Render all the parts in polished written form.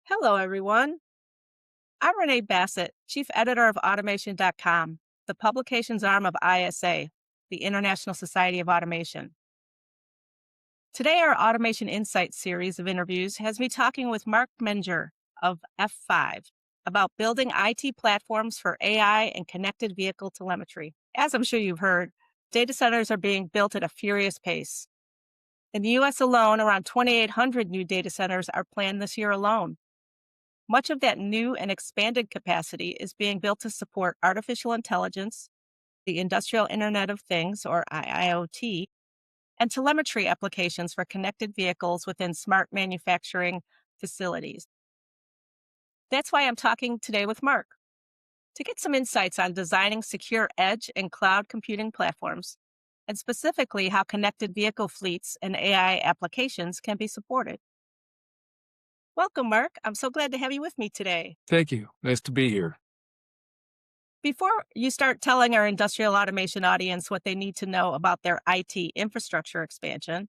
Hello, everyone. I'm Renee Bassett, Chief Editor of Automation.com, the publications arm of ISA, the International Society of Automation. Today, our Automation Insights series of interviews has me talking with Mark Menger of F5 about building IT platforms for AI and connected vehicle telemetry. As I'm sure you've heard, data centers are being built at a furious pace. In the US alone, around 2,800 new data centers are planned this year alone. Much of that new and expanded capacity is being built to support artificial intelligence, the Industrial Internet of Things, or IoT, and telemetry applications for connected vehicles within smart manufacturing facilities. That's why I'm talking today with Mark to get some insights on designing secure edge and cloud computing platforms, and specifically how connected vehicle fleets and AI applications can be supported. Welcome, Mark. I'm so glad to have you with me today. Thank you. Nice to be here. Before you start telling our industrial automation audience what they need to know about their IT infrastructure expansion,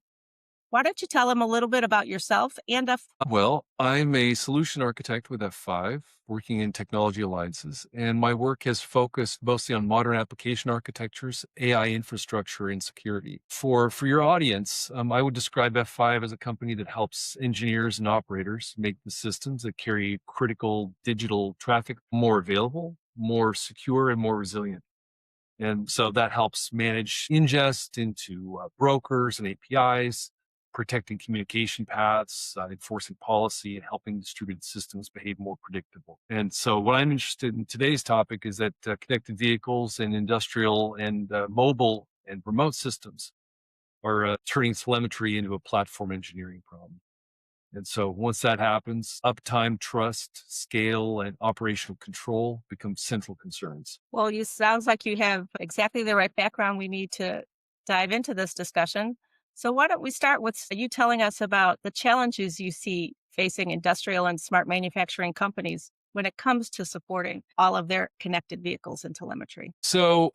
why don't you tell them a little bit about yourself and Well, I'm a solution architect with F5, working in technology alliances, and my work has focused mostly on modern application architectures, AI infrastructure, and security. For your audience, I would describe F5 as a company that helps engineers and operators make the systems that carry critical digital traffic more available, more secure, and more resilient. And so that helps manage ingest into brokers and APIs, protecting communication paths, enforcing policy, and helping distributed systems behave more predictable. And so, what I'm interested in today's topic is that connected vehicles and industrial and mobile and remote systems are turning telemetry into a platform engineering problem. And so once that happens, uptime, trust, scale, and operational control become central concerns. well, you sounds like you have exactly the right background we need to dive into this discussion. So why don't we start with you telling us about the challenges you see facing industrial and smart manufacturing companies when it comes to supporting all of their connected vehicles and telemetry? So,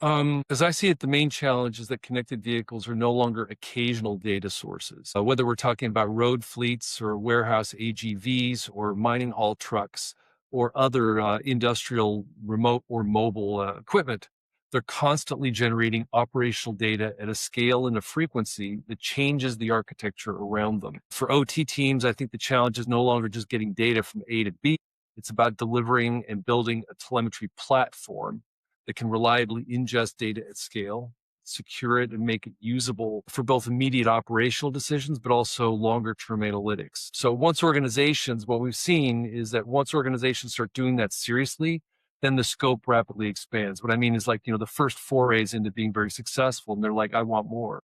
as I see it, the main challenge is that connected vehicles are no longer occasional data sources. Whether we're talking about road fleets or warehouse AGVs or mining haul trucks or other industrial remote or mobile equipment, they're constantly generating operational data at a scale and a frequency that changes the architecture around them. For OT teams, I think the challenge is no longer just getting data from A to B. It's about delivering and building a telemetry platform that can reliably ingest data at scale, secure it, and make it usable for both immediate operational decisions, but also longer term analytics. So what we've seen is that once organizations start doing that seriously, then the scope rapidly expands. What I mean is like, the first forays into being very successful, and they're like, I want more.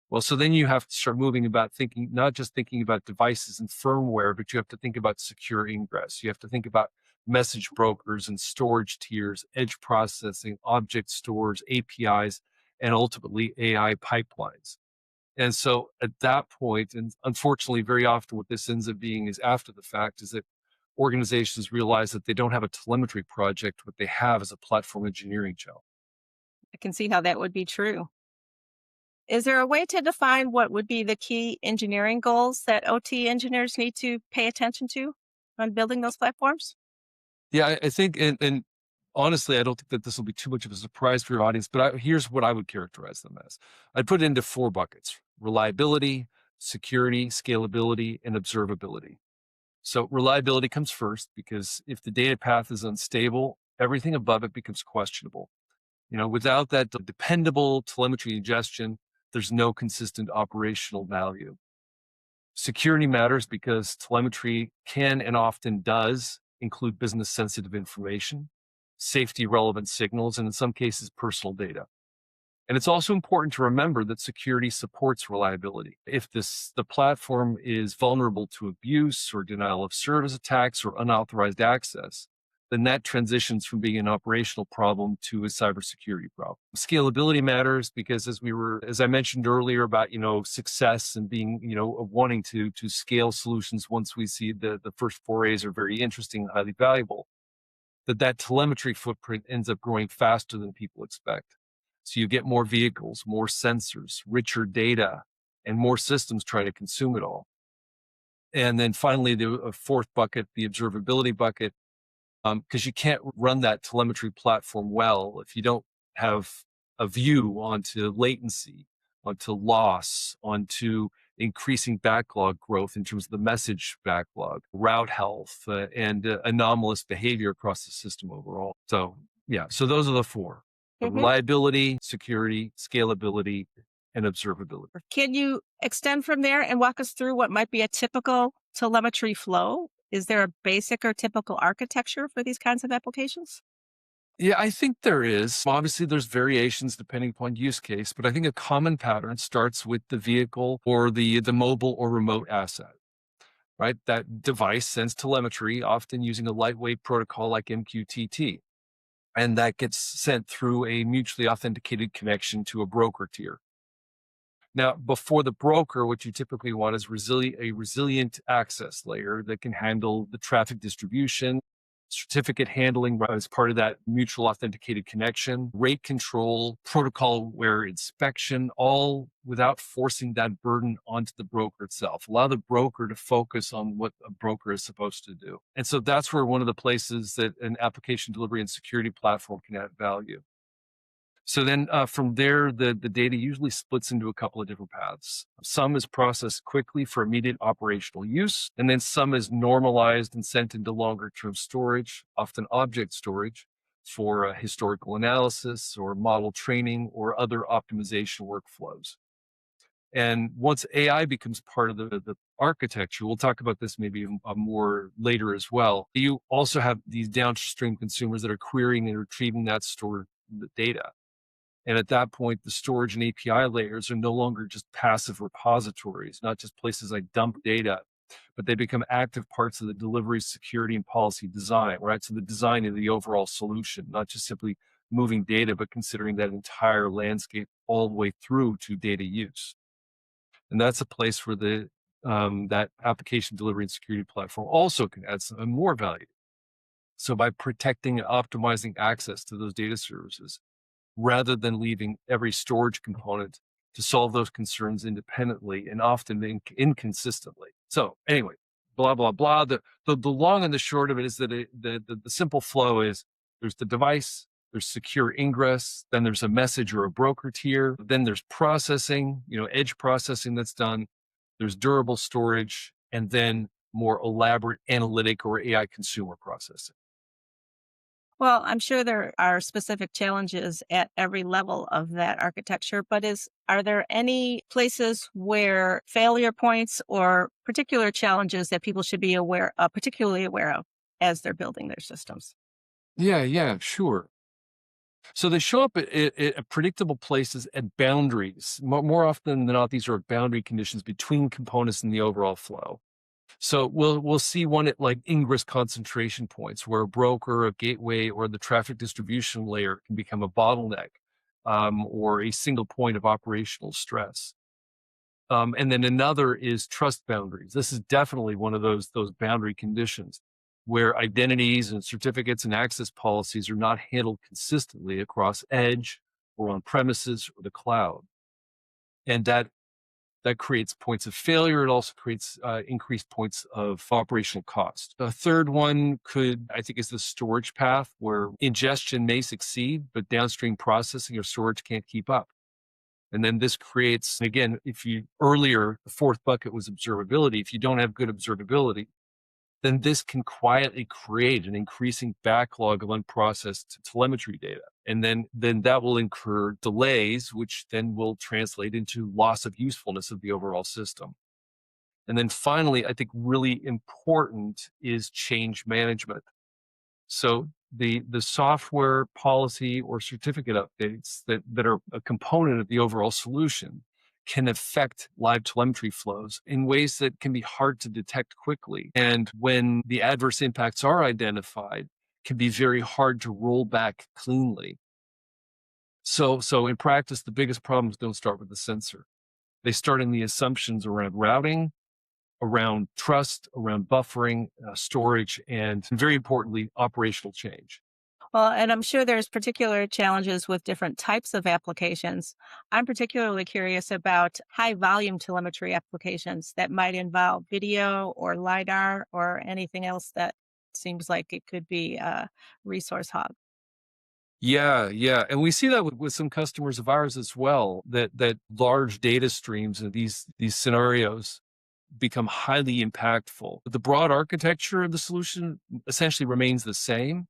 Well, so then you have to start moving about thinking, not just thinking about devices and firmware, but you have to think about secure ingress. You have to think about message brokers and storage tiers, edge processing, object stores, APIs, and ultimately AI pipelines. And so at that point, and unfortunately, very often what this ends up being is after the fact, is that organizations realize that they don't have a telemetry project. What they have is a platform engineering job. I can see how that would be true. Is there a way to define what would be the key engineering goals that OT engineers need to pay attention to when building those platforms? Yeah, I think, and honestly, I don't think that this will be too much of a surprise for your audience, but here's what I would characterize them as. I'd put it into four buckets: reliability, security, scalability, and observability. So reliability comes first because if the data path is unstable, everything above it becomes questionable. Without that dependable telemetry ingestion, there's no consistent operational value. Security matters because telemetry can and often does include business sensitive information, safety relevant signals, and in some cases, personal data. And it's also important to remember that security supports reliability. If the platform is vulnerable to abuse or denial of service attacks or unauthorized access, then that transitions from being an operational problem to a cybersecurity problem. Scalability matters because as I mentioned earlier about, success and being, wanting to scale solutions once we see the first forays are very interesting and highly valuable, that telemetry footprint ends up growing faster than people expect. So you get more vehicles, more sensors, richer data, and more systems try to consume it all. And then finally, the fourth bucket, the observability bucket, because you can't run that telemetry platform well if you don't have a view onto latency, onto loss, onto increasing backlog growth in terms of the message backlog, route health, and anomalous behavior across the system overall. So, yeah, so those are the four: Mhm. reliability, security, scalability, and observability. Can you extend from there and walk us through what might be a typical telemetry flow? Is there a basic or typical architecture for these kinds of applications? Yeah, I think there is. Obviously, there's variations depending upon use case, but I think a common pattern starts with the vehicle or the mobile or remote asset, right? That device sends telemetry, often using a lightweight protocol like MQTT, and that gets sent through a mutually authenticated connection to a broker tier. Now, before the broker, what you typically want is a resilient access layer that can handle the traffic distribution, certificate handling as part of that mutual authenticated connection, rate control, protocol aware inspection, all without forcing that burden onto the broker itself. Allow the broker to focus on what a broker is supposed to do. And so that's where one of the places that an application delivery and security platform can add value. So then from there, the data usually splits into a couple of different paths. Some is processed quickly for immediate operational use, and then some is normalized and sent into longer term storage, often object storage, for historical analysis or model training or other optimization workflows. And once AI becomes part of the architecture, we'll talk about this maybe more later as well. You also have these downstream consumers that are querying and retrieving that stored data. And at that point, the storage and API layers are no longer just passive repositories, not just places I dump data, but they become active parts of the delivery, security, and policy design, right? So the design of the overall solution, not just simply moving data, but considering that entire landscape all the way through to data use. And that's a place where that application delivery and security platform also can add some more value. So by protecting and optimizing access to those data services, rather than leaving every storage component to solve those concerns independently and often inconsistently. So anyway, blah, blah, blah. The long and the short of it is that the simple flow is there's the device, there's secure ingress, then there's a message or a broker tier, then there's processing, edge processing that's done, there's durable storage, and then more elaborate analytic or AI consumer processing. Well, I'm sure there are specific challenges at every level of that architecture, but are there any places where failure points or particular challenges that people should be particularly aware of as they're building their systems? Yeah, sure. So they show up at predictable places at boundaries. More often than not, these are boundary conditions between components in the overall flow. So we'll see one at like ingress concentration points where a broker, a gateway, or the traffic distribution layer can become a bottleneck, or a single point of operational stress. And then another is trust boundaries. This is definitely one of those boundary conditions where identities and certificates and access policies are not handled consistently across edge or on premises or the cloud. And that creates points of failure. It also creates increased points of operational cost. A third one I think, is the storage path where ingestion may succeed, but downstream processing or storage can't keep up. And then this creates, again, the fourth bucket was observability. If you don't have good observability, then this can quietly create an increasing backlog of unprocessed telemetry data. And then that will incur delays, which then will translate into loss of usefulness of the overall system. And then finally, I think really important is change management. So the software policy or certificate updates that are a component of the overall solution can affect live telemetry flows in ways that can be hard to detect quickly. And when the adverse impacts are identified, can be very hard to roll back cleanly. So in practice, the biggest problems don't start with the sensor. They start in the assumptions around routing, around trust, around buffering, storage, and very importantly, operational change. Well, and I'm sure there's particular challenges with different types of applications. I'm particularly curious about high volume telemetry applications that might involve video or LiDAR or anything else that seems like it could be a resource hog. Yeah, yeah, and we see that with some customers of ours as well, that large data streams and these scenarios become highly impactful. The broad architecture of the solution essentially remains the same,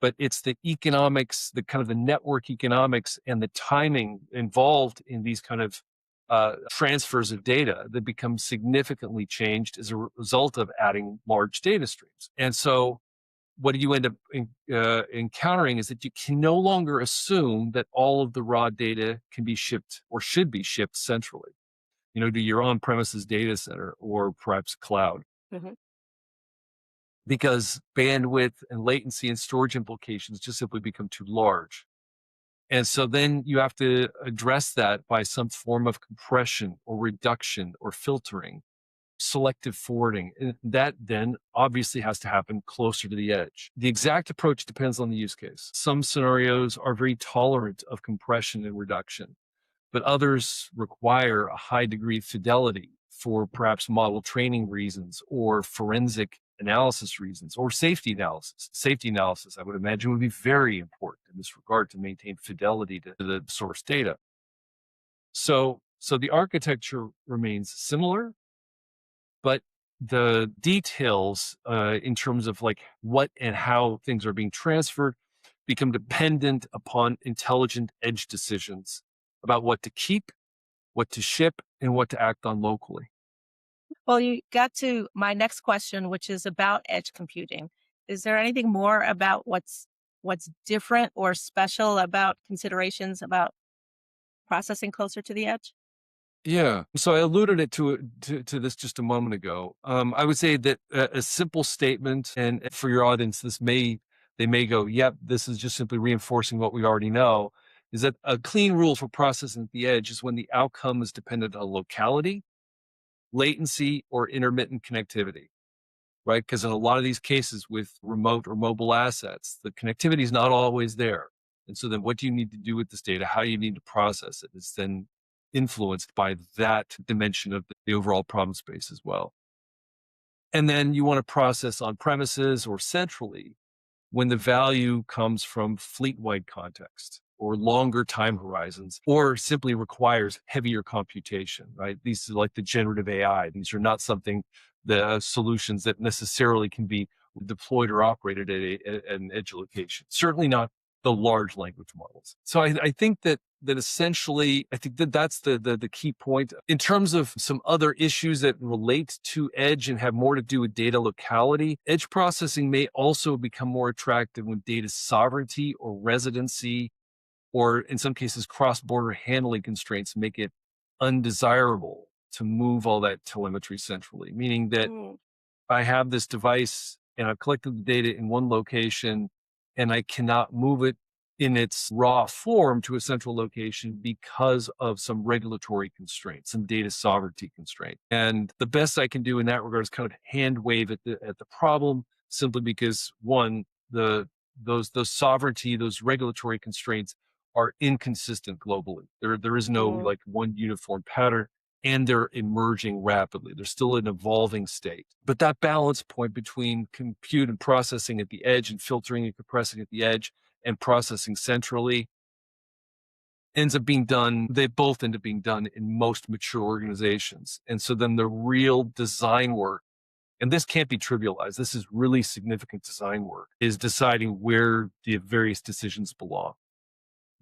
but it's the economics, the kind of the network economics and the timing involved in these kind of transfers of data that become significantly changed as a result of adding large data streams. And so what you end up encountering is that you can no longer assume that all of the raw data can be shipped or should be shipped centrally, to your on-premises data center or perhaps cloud, Mhm. because bandwidth and latency and storage implications just simply become too large. And so then you have to address that by some form of compression or reduction or filtering, selective forwarding. And that then obviously has to happen closer to the edge. The exact approach depends on the use case. Some scenarios are very tolerant of compression and reduction, but others require a high degree of fidelity for perhaps model training reasons or forensic analysis reasons or safety analysis. Safety analysis, I would imagine, would be very important in this regard to maintain fidelity to the source data. So the architecture remains similar, but the details in terms of like what and how things are being transferred become dependent upon intelligent edge decisions about what to keep, what to ship, and what to act on locally. Well, you got to my next question, which is about edge computing. Is there anything more about what's different or special about considerations about processing closer to the edge? Yeah. So I alluded to this just a moment ago. I would say that a simple statement, and for your audience, they may go, "Yep, this is just simply reinforcing what we already know." Is that a clean rule for processing at the edge is when the outcome is dependent on locality, latency, or intermittent connectivity, right? Because in a lot of these cases with remote or mobile assets, the connectivity is not always there. And so then what do you need to do with this data? How you need to process it is then influenced by that dimension of the overall problem space as well. And then you want to process on premises or centrally when the value comes from fleet-wide context or longer time horizons, or simply requires heavier computation, right? These are like the generative AI. These are not something, the solutions that necessarily can be deployed or operated at an edge location. Certainly not the large language models. So I think that essentially, I think that that's the key point. In terms of some other issues that relate to edge and have more to do with data locality, edge processing may also become more attractive when data sovereignty or residency, or in some cases, cross-border handling constraints make it undesirable to move all that telemetry centrally, meaning that Mm, I have this device and I've collected the data in one location and I cannot move it in its raw form to a central location because of some regulatory constraint, some data sovereignty constraint. And the best I can do in that regard is kind of hand wave at the problem, simply because one, those sovereignty, those regulatory constraints are inconsistent globally. There is no mm. like one uniform pattern, and they're emerging rapidly. They're still an evolving state. But that balance point between compute and processing at the edge and filtering and compressing at the edge and processing centrally ends up being done, they both end up being done in most mature organizations. And so then the real design work, and this can't be trivialized, this is really significant design work, is deciding where the various decisions belong.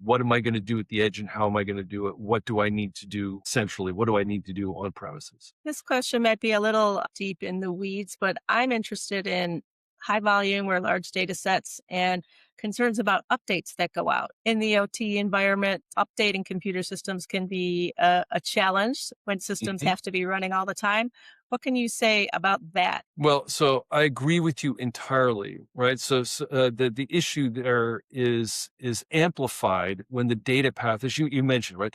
What am I going to do at the edge and how am I going to do it? What do I need to do centrally? What do I need to do on premises? This question might be a little deep in the weeds, but I'm interested in high volume or large data sets and concerns about updates that go out. In the OT environment, updating computer systems can be a challenge when systems Mhm. have to be running all the time. What can you say about that? Well, so I agree with you entirely, right? So the issue there is amplified when the data path, as you mentioned, right?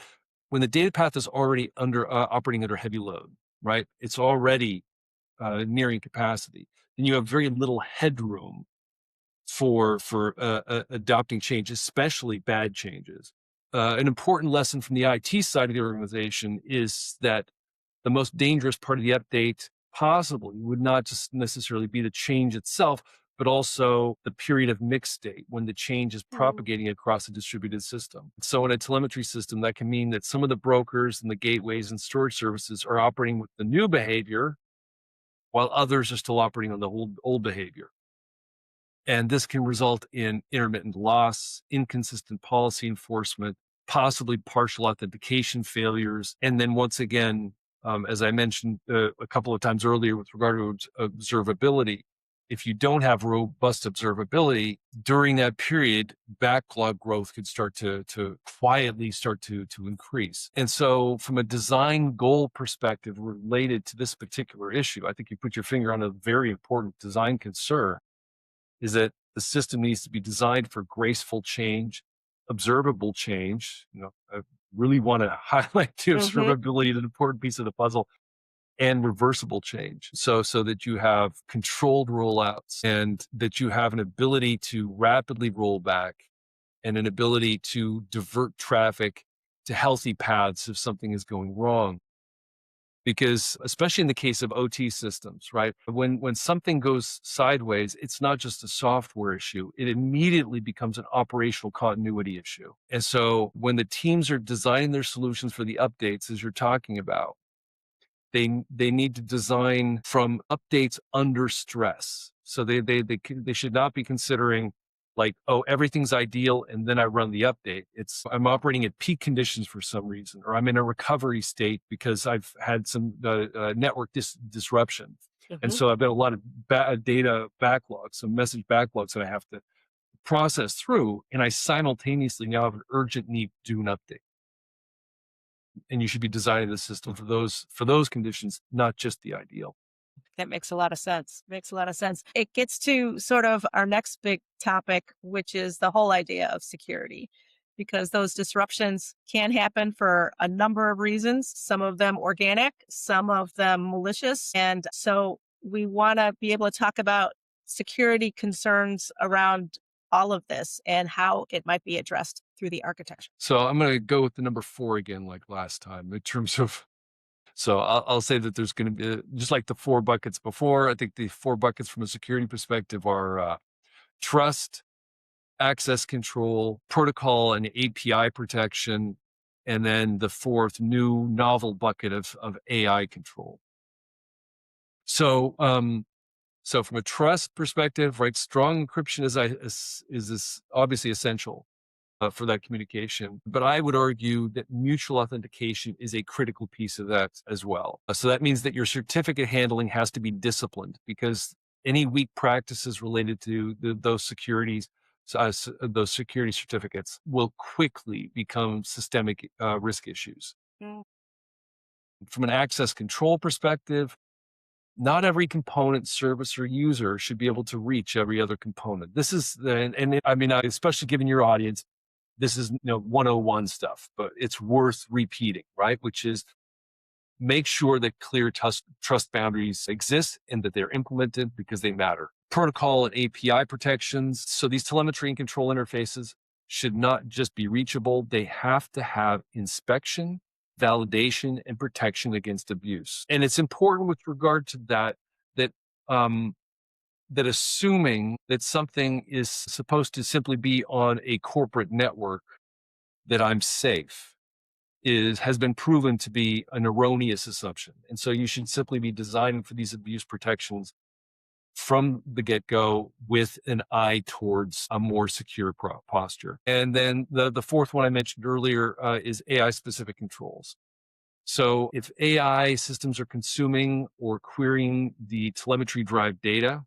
When the data path is already under operating under heavy load, right? It's already nearing capacity. Then you have very little headroom for adopting change, especially bad changes. An important lesson from the IT side of the organization is that the most dangerous part of the update possibly would not just necessarily be the change itself, but also the period of mixed state when the change is propagating across a distributed system. So in a telemetry system, that can mean that some of the brokers and the gateways and storage services are operating with the new behavior while others are still operating on the old behavior. And this can result in intermittent loss, inconsistent policy enforcement, possibly partial authentication failures. And then once again, as I mentioned a couple of times earlier with regard to observability, if you don't have robust observability during that period, backlog growth could start to quietly start to increase. And so from a design goal perspective related to this particular issue, I think you put your finger on a very important design concern, is that the system needs to be designed for graceful change, observable change. I really want to highlight the observability, an important piece of the puzzle, and reversible change. So that you have controlled rollouts and that you have an ability to rapidly roll back and an ability to divert traffic to healthy paths if something is going wrong. Because especially in the case of OT systems, right? When something goes sideways, it's not just a software issue. It immediately becomes an operational continuity issue. And so when the teams are designing their solutions for the updates, as you're talking about, they need to design from updates under stress. So they should not be considering like, oh, everything's ideal and then I run the update. It's I'm operating at peak conditions for some reason, or I'm in a recovery state because I've had some network disruption. And so I've got a lot of data backlogs, some message backlogs that I have to process through, and I simultaneously now have an urgent need to do an update. And you should be designing the system for those conditions, not just the ideal. That makes a lot of sense. Makes a lot of sense. It gets to sort of our next big topic, which is the whole idea of security, because those disruptions can happen for a number of reasons, some of them organic, some of them malicious. And so we want to be able to talk about security concerns around all of this and how it might be addressed through the architecture. So I'm going to go with the number 4 again, like last time, in terms of. So I'll say that there's going to be just like the 4 buckets before. I think the 4 buckets from a security perspective are trust, access control, protocol, and API protection, and then the 4th new novel bucket of AI control. So so from a trust perspective, right, strong encryption is obviously essential for that communication. But I would argue that mutual authentication is a critical piece of that as well. So that means that your certificate handling has to be disciplined, because any weak practices related to those those security certificates will quickly become systemic risk issues. Mm. From an access control perspective, not every component, service, or user should be able to reach every other component. This is, I mean, especially given your audience, this is 101 stuff, but it's worth repeating, right? Which is make sure that clear trust boundaries exist and that they're implemented because they matter. Protocol and API protections. So these telemetry and control interfaces should not just be reachable. They have to have inspection, validation, and protection against abuse. And it's important with regard to that that assuming that something is supposed to simply be on a corporate network, that I'm safe, has been proven to be an erroneous assumption. And so you should simply be designing for these abuse protections from the get-go with an eye towards a more secure posture. And then the 4th one I mentioned earlier is AI-specific controls. So if AI systems are consuming or querying the telemetry drive data,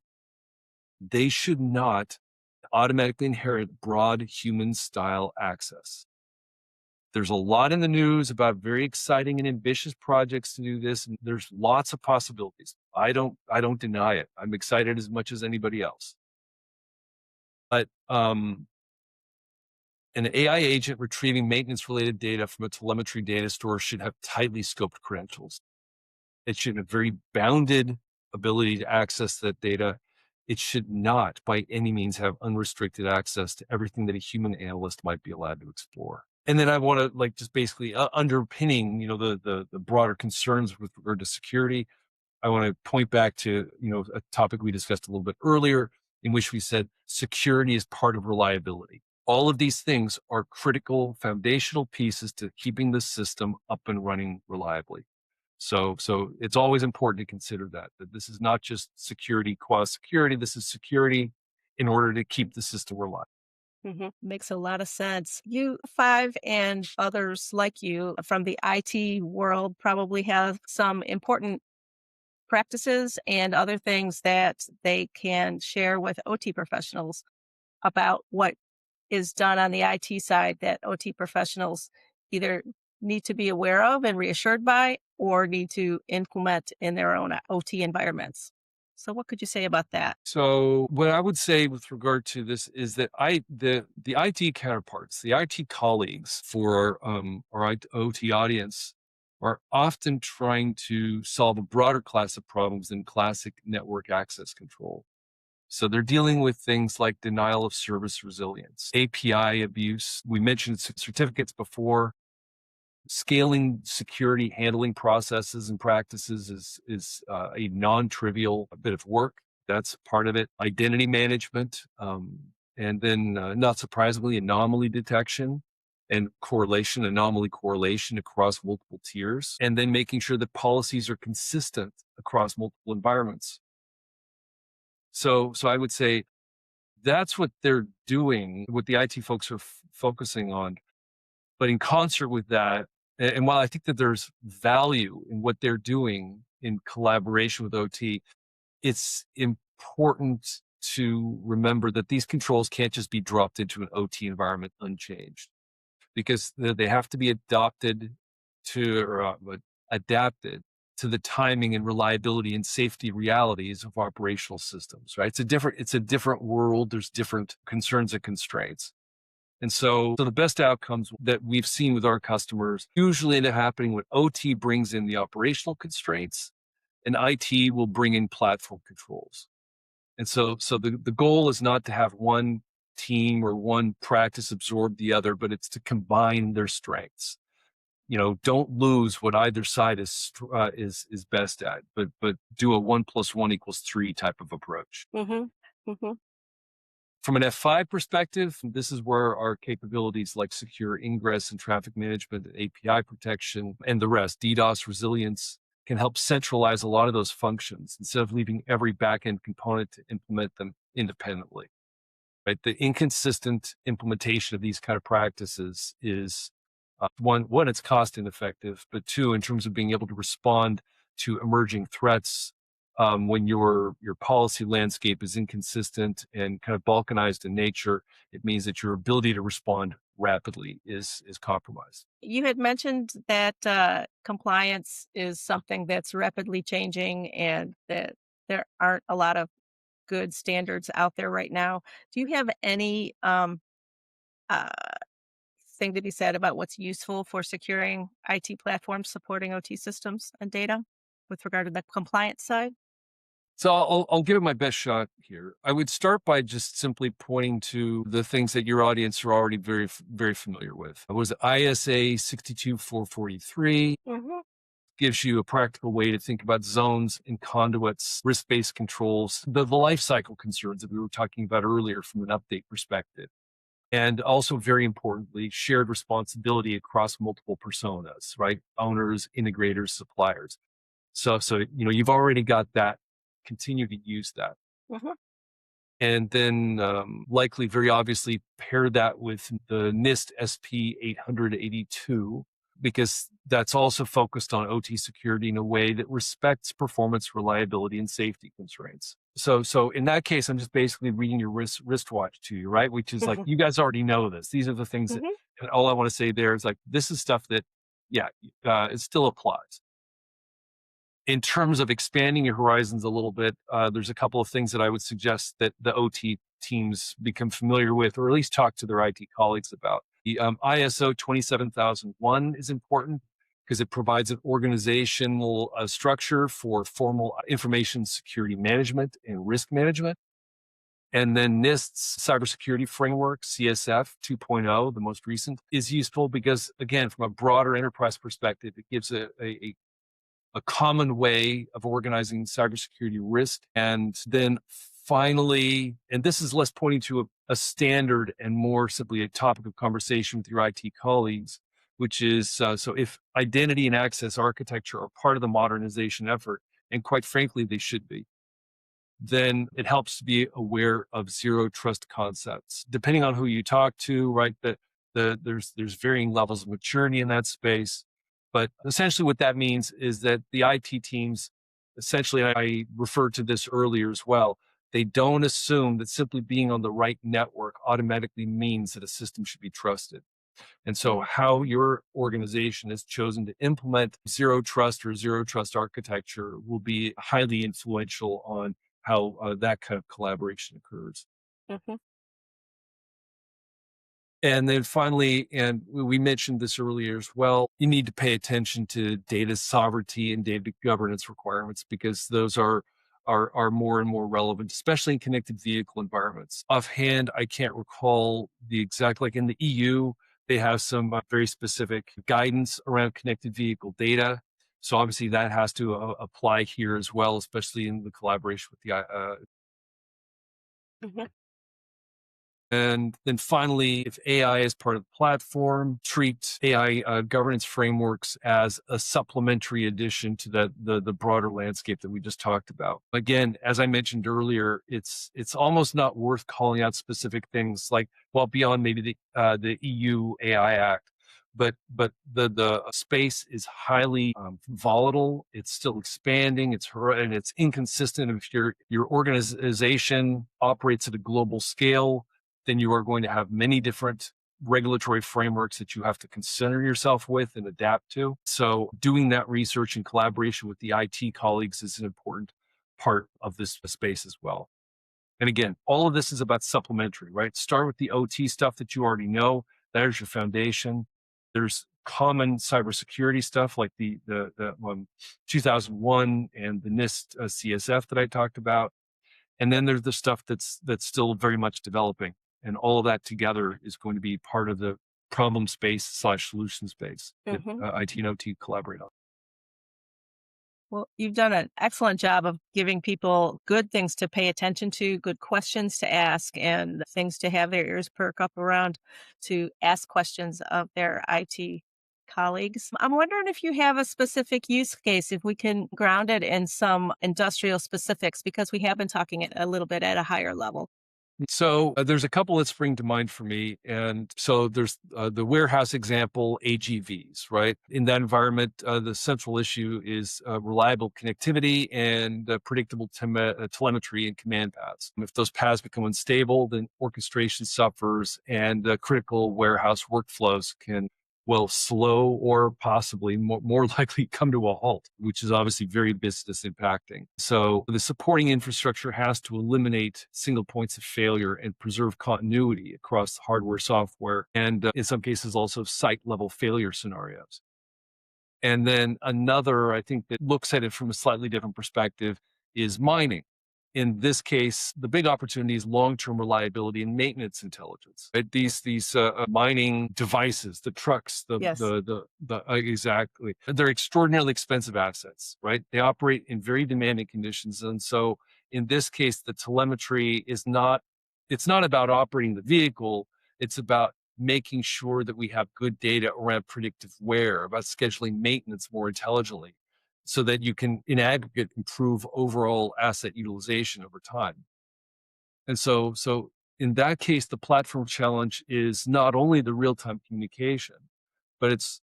they should not automatically inherit broad human style access. There's a lot in the news about very exciting and ambitious projects to do this, and there's lots of possibilities. I don't deny it. I'm excited as much as anybody else. But an AI agent retrieving maintenance-related data from a telemetry data store should have tightly scoped credentials. It should have very bounded ability to access that data, it should not by any means have unrestricted access to everything that a human analyst might be allowed to explore. And then I want to like just basically underpinning, the broader concerns with regard to security. I want to point back to, a topic we discussed a little bit earlier in which we said security is part of reliability. All of these things are critical foundational pieces to keeping the system up and running reliably. So it's always important to consider that this is not just security qua security. This is security in order to keep the system reliable. Makes a lot of sense. You five and others like you from the IT world probably have some important practices and other things that they can share with OT professionals about what is done on the IT side that OT professionals either need to be aware of and reassured by or need to implement in their own OT environments. So what could you say about that? So what I would say with regard to this is that the IT counterparts, the IT colleagues for our OT audience are often trying to solve a broader class of problems than classic network access control. So they're dealing with things like denial of service resilience, API abuse. We mentioned certificates before. Scaling security handling processes and practices is a non-trivial bit of work. That's part of it. Identity management, and then not surprisingly, anomaly detection and anomaly correlation across multiple tiers, and then making sure that policies are consistent across multiple environments. So I would say that's what they're doing, what the IT folks are focusing on. But in concert with that, and while I think that there's value in what they're doing in collaboration with OT, it's important to remember that these controls can't just be dropped into an OT environment unchanged because they have to be adapted to the timing and reliability and safety realities of operational systems, right? It's a different world. There's different concerns and constraints. And so the best outcomes that we've seen with our customers usually end up happening when OT brings in the operational constraints and IT will bring in platform controls. And so the goal is not to have one team or one practice absorb the other, but it's to combine their strengths. Don't lose what either side is best at, but do a 1+1 = 3 type of approach. hmm hmm From an F5 perspective, this is where our capabilities like secure ingress and traffic management, API protection, and the rest, DDoS resilience, can help centralize a lot of those functions instead of leaving every backend component to implement them independently. Right? The inconsistent implementation of these kind of practices is one, it's cost ineffective, but two, in terms of being able to respond to emerging threats when your policy landscape is inconsistent and kind of balkanized in nature, it means that your ability to respond rapidly is compromised. You had mentioned that compliance is something that's rapidly changing and that there aren't a lot of good standards out there right now. Do you have any uh, thing to be said about what's useful for securing IT platforms supporting OT systems and data with regard to the compliance side? So I'll give it my best shot here. I would start by just simply pointing to the things that your audience are already very familiar with. It was ISA 62443 hmm gives you a practical way to think about zones and conduits, risk-based controls, the life cycle concerns that we were talking about earlier from an update perspective. And also, very importantly, shared responsibility across multiple personas, right? Owners, integrators, suppliers. So you've already got that. Continue to use that. hmm And then likely, very obviously, pair that with the NIST SP 882, because that's also focused on OT security in a way that respects performance, reliability, and safety constraints. So in that case, I'm just basically reading your wristwatch to you, right? Which is like, hmm you guys already know this. These are the things that, hmm and all I want to say there is like, this is stuff that, yeah, it still applies. In terms of expanding your horizons a little bit, there's a couple of things that I would suggest that the OT teams become familiar with, or at least talk to their IT colleagues about. The ISO 27001 is important because it provides an organizational structure for formal information security management and risk management. And then NIST's cybersecurity framework, CSF 2.0, the most recent, is useful because, again, from a broader enterprise perspective, it gives a common way of organizing cybersecurity risk. And then finally, and this is less pointing to a standard and more simply a topic of conversation with your IT colleagues, which is so if identity and access architecture are part of the modernization effort, and quite frankly, they should be, then it helps to be aware of zero trust concepts. Depending on who you talk to, right? There's varying levels of maturity in that space. But essentially what that means is that the IT teams, essentially, I referred to this earlier as well, they don't assume that simply being on the right network automatically means that a system should be trusted. And so Mm. how your organization has chosen to implement zero trust or zero trust architecture will be highly influential on how that kind of collaboration occurs. Mhm. And then finally, and we mentioned this earlier as well, you need to pay attention to data sovereignty and data governance requirements because those are more and more relevant, especially in connected vehicle environments. Offhand, I can't recall the exact, like in the EU, they have some very specific guidance around connected vehicle data. So obviously that has to apply here as well, especially in the collaboration with the Mhm. And then finally, if AI is part of the platform, treat AI governance frameworks as a supplementary addition to the broader landscape that we just talked about. Again, as I mentioned earlier, it's almost not worth calling out specific things like, well, beyond maybe the EU AI Act. But the space is highly volatile. It's still expanding. And it's inconsistent. If your organization operates at a global scale, then you are going to have many different regulatory frameworks that you have to concern yourself with and adapt to. So doing that research in collaboration with the IT colleagues is an important part of this space as well. And again, all of this is about supplementary, right? Start with the OT stuff that you already know. That is your foundation. There's common cybersecurity stuff like the 2001 and the NIST CSF that I talked about. And then there's the stuff that's still very much developing. And all of that together is going to be part of the problem space slash solution space that Mhm. IT and OT collaborate on. Well, you've done an excellent job of giving people good things to pay attention to, good questions to ask, and things to have their ears perk up around to ask questions of their IT colleagues. I'm wondering if you have a specific use case, if we can ground it in some industrial specifics, because we have been talking it a little bit at a higher level. So there's a couple that spring to mind for me. And so there's the warehouse example, AGVs, right? In that environment, the central issue is reliable connectivity and predictable telemetry and command paths. If those paths become unstable, then orchestration suffers and critical warehouse workflows can slow or possibly more likely come to a halt, which is obviously very business impacting. So the supporting infrastructure has to eliminate single points of failure and preserve continuity across hardware, software, and in some cases also site level failure scenarios. And then another, I think, that looks at it from a slightly different perspective is mining. In this case, the big opportunity is long-term reliability and maintenance intelligence. Right? These mining devices, the trucks, Yes. exactly, they're extraordinarily expensive assets, right? They operate in very demanding conditions, and so in this case, the telemetry is not. It's not about operating the vehicle. It's about making sure that we have good data around predictive wear, about scheduling maintenance more intelligently so that you can, in aggregate, improve overall asset utilization over time. And so in that case, the platform challenge is not only the real-time communication, but it's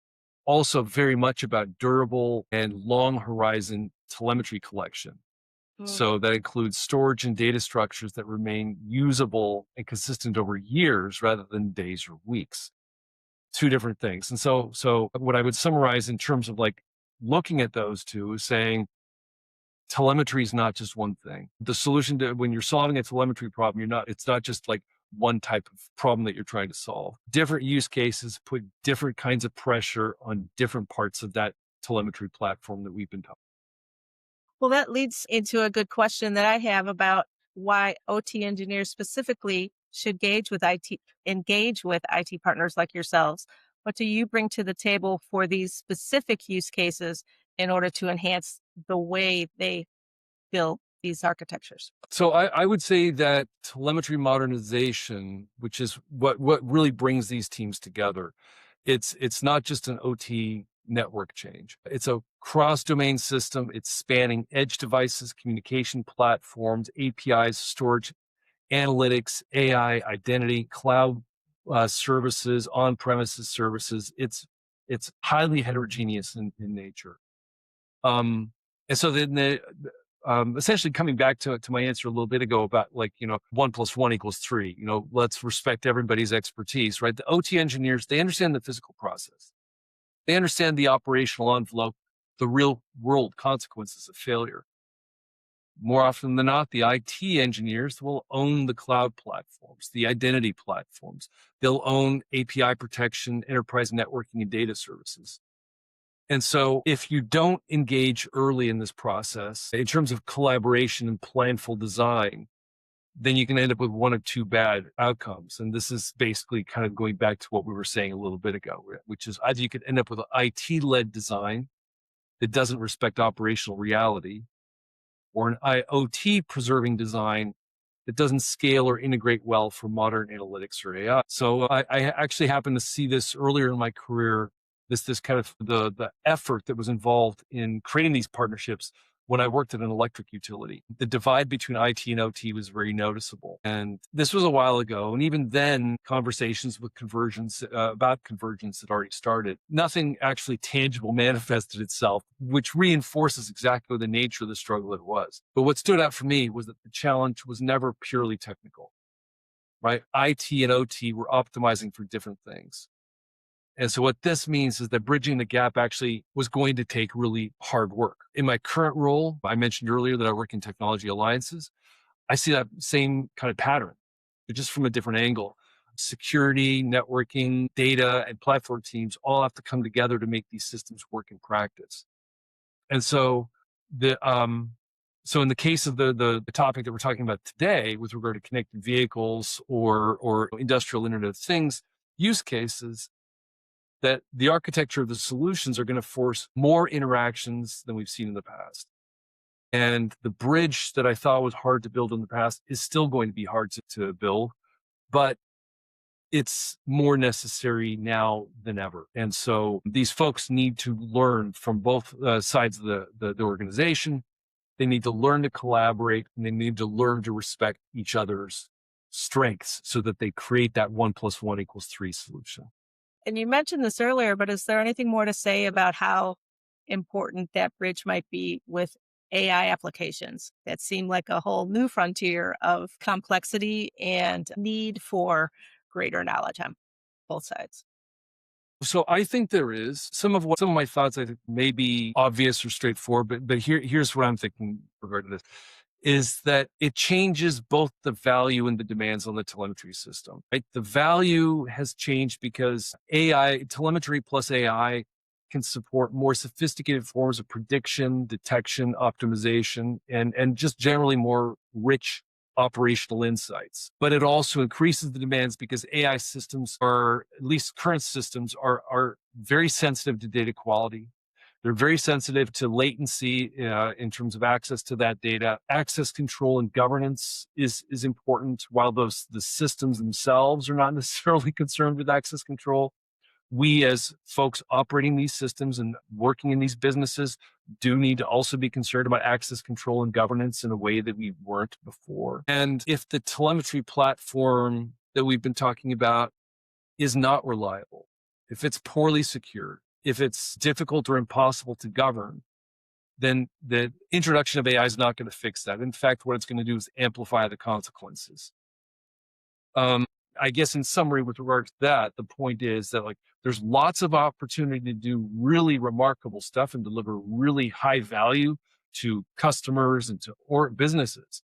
also very much about durable and long horizon telemetry collection. Mm. So that includes storage and data structures that remain usable and consistent over years rather than days or weeks. Two different things. And so what I would summarize in terms of like looking at those two is saying telemetry is not just one thing. The solution to when you're solving a telemetry problem, it's not just like one type of problem that you're trying to solve. Different use cases put different kinds of pressure on different parts of that telemetry platform that we've been talking. Well, that leads into a good question that I have about why OT engineers specifically should engage with IT partners like yourselves. What do you bring to the table for these specific use cases in order to enhance the way they build these architectures? So I would say that telemetry modernization, which is what really brings these teams together, it's not just an OT network change. It's a cross-domain system. It's spanning edge devices, communication platforms, APIs, storage, analytics, AI, identity, cloud services, on-premises services. It's highly heterogeneous in nature. Um, and so then essentially coming back to my answer a little bit ago about, like, 1 + 1 = 3, let's respect everybody's expertise, right? The OT engineers, they understand the physical process. They understand the operational envelope, the real world consequences of failure. More often than not, the IT engineers will own the cloud platforms, the identity platforms. They'll own API protection, enterprise networking, and data services. And so if you don't engage early in this process, in terms of collaboration and planful design, then you can end up with one of two bad outcomes. And this is basically kind of going back to what we were saying a little bit ago, which is either you could end up with an IT-led design that doesn't respect operational reality, or an IoT preserving design that doesn't scale or integrate well for modern analytics or AI. So I actually happened to see this earlier in my career, this kind of the effort that was involved in creating these partnerships when I worked at an electric utility. The divide between IT and OT was very noticeable. And this was a while ago. And even then, conversations with about convergence had already started. Nothing actually tangible manifested itself, which reinforces exactly the nature of the struggle it was. But what stood out for me was that the challenge was never purely technical, right? IT and OT were optimizing for different things. And so what this means is that bridging the gap actually was going to take really hard work. In my current role, I mentioned earlier that I work in technology alliances. I see that same kind of pattern, but just from a different angle. Security, networking, data, and platform teams all have to come together to make these systems work in practice. And so so in the case of the topic that we're talking about today with regard to connected vehicles or industrial Internet of Things use cases, that the architecture of the solutions are going to force more interactions than we've seen in the past. And the bridge that I thought was hard to build in the past is still going to be hard to build, but it's more necessary now than ever. And so these folks need to learn from both sides of the organization. They need to learn to collaborate, and they need to learn to respect each other's strengths so that they create that 1 + 1 = 3 solution. And you mentioned this earlier, but is there anything more to say about how important that bridge might be with AI applications that seem like a whole new frontier of complexity and need for greater knowledge on both sides? So I think there is some of my thoughts I think may be obvious or straightforward, but here's what I'm thinking regarding this is that it changes both the value and the demands on the telemetry system. Right? The value has changed because telemetry plus AI can support more sophisticated forms of prediction, detection, optimization, and just generally more rich operational insights. But it also increases the demands because AI systems at least current systems, are very sensitive to data quality. They're very sensitive to latency in terms of access to that data. Access control and governance is important, while the systems themselves are not necessarily concerned with access control. We, as folks operating these systems and working in these businesses, do need to also be concerned about access control and governance in a way that we weren't before. And if the telemetry platform that we've been talking about is not reliable, if it's poorly secured, if it's difficult or impossible to govern, then the introduction of AI is not going to fix that. In fact, what it's going to do is amplify the consequences. I guess in summary, with regard to that, the point is that, like, there's lots of opportunity to do really remarkable stuff and deliver really high value to customers and to businesses.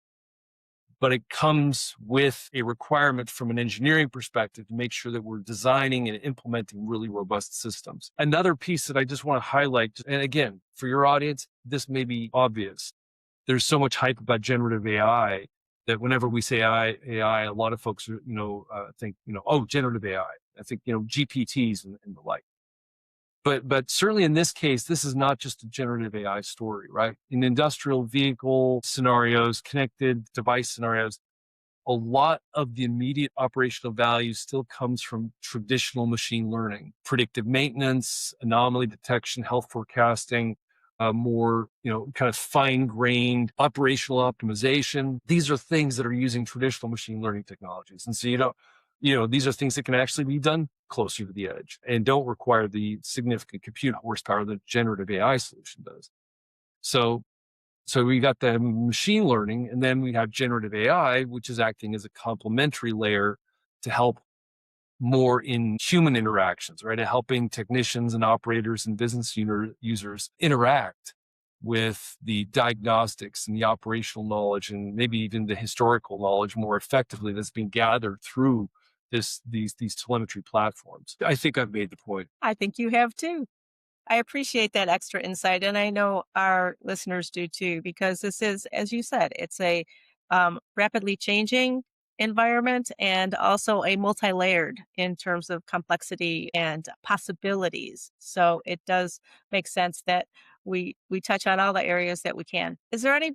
But it comes with a requirement from an engineering perspective to make sure that we're designing and implementing really robust systems. Another piece that I just want to highlight, and again, for your audience, this may be obvious. There's so much hype about generative AI that whenever we say AI, a lot of folks are, think, oh, generative AI. I think, GPTs and the like. But certainly in this case, this is not just a generative AI story, right? In industrial vehicle scenarios, connected device scenarios, a lot of the immediate operational value still comes from traditional machine learning, predictive maintenance, anomaly detection, health forecasting, more, kind of fine-grained operational optimization. These are things that are using traditional machine learning technologies. And so these are things that can actually be done closer to the edge and don't require the significant compute horsepower that generative AI solution does. So so we got the machine learning, and then we have generative AI, which is acting as a complementary layer to help more in human interactions, right? Helping technicians and operators and business users interact with the diagnostics and the operational knowledge and maybe even the historical knowledge more effectively that's being gathered through these telemetry platforms. I think I've made the point. I think you have too. I appreciate that extra insight, and I know our listeners do too, because this is, as you said, it's a rapidly changing environment and also a multi-layered in terms of complexity and possibilities. So it does make sense that we touch on all the areas that we can. Is there any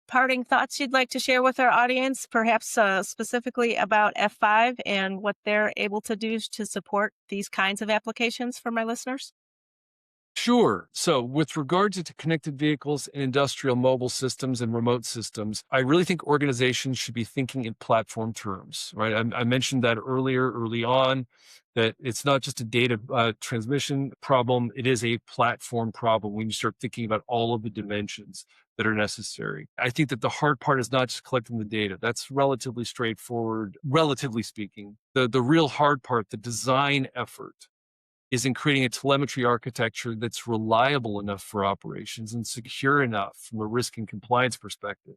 parting thoughts you'd like to share with our audience, perhaps specifically about F5 and what they're able to do to support these kinds of applications for my listeners? Sure. So, with regard to connected vehicles and industrial mobile systems and remote systems, I really think organizations should be thinking in platform terms, right? I mentioned that early on, that it's not just a data transmission problem, it is a platform problem when you start thinking about all of the dimensions that are necessary. I think that the hard part is not just collecting the data. That's relatively straightforward, relatively speaking. The real hard part, the design effort, is in creating a telemetry architecture that's reliable enough for operations and secure enough from a risk and compliance perspective.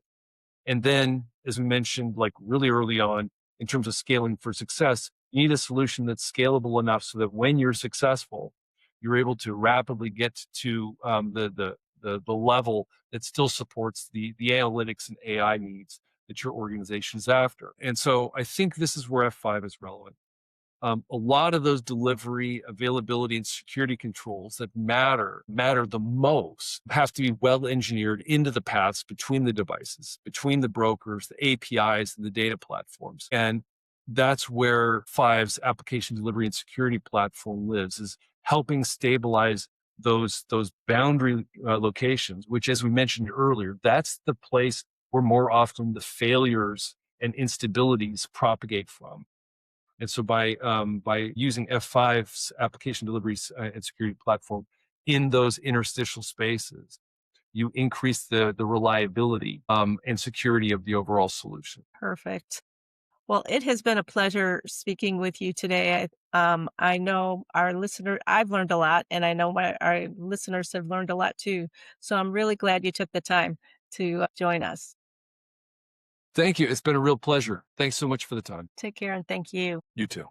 And then, as we mentioned, like really early on, in terms of scaling for success, you need a solution that's scalable enough so that when you're successful, you're able to rapidly get to the level that still supports the analytics and AI needs that your organization is after. And so I think this is where F5 is relevant. A lot of those delivery, availability, and security controls that matter the most have to be well engineered into the paths between the devices, between the brokers, the APIs, and the data platforms. And that's where Five's application delivery and security platform lives, is helping stabilize those boundary locations, which, as we mentioned earlier, that's the place where more often the failures and instabilities propagate from. And so by using F5's application delivery and security platform in those interstitial spaces, you increase the reliability and security of the overall solution. Perfect. Well, it has been a pleasure speaking with you today. I know I've learned a lot, and I know our listeners have learned a lot too. So I'm really glad you took the time to join us. Thank you. It's been a real pleasure. Thanks so much for the time. Take care and thank you. You too.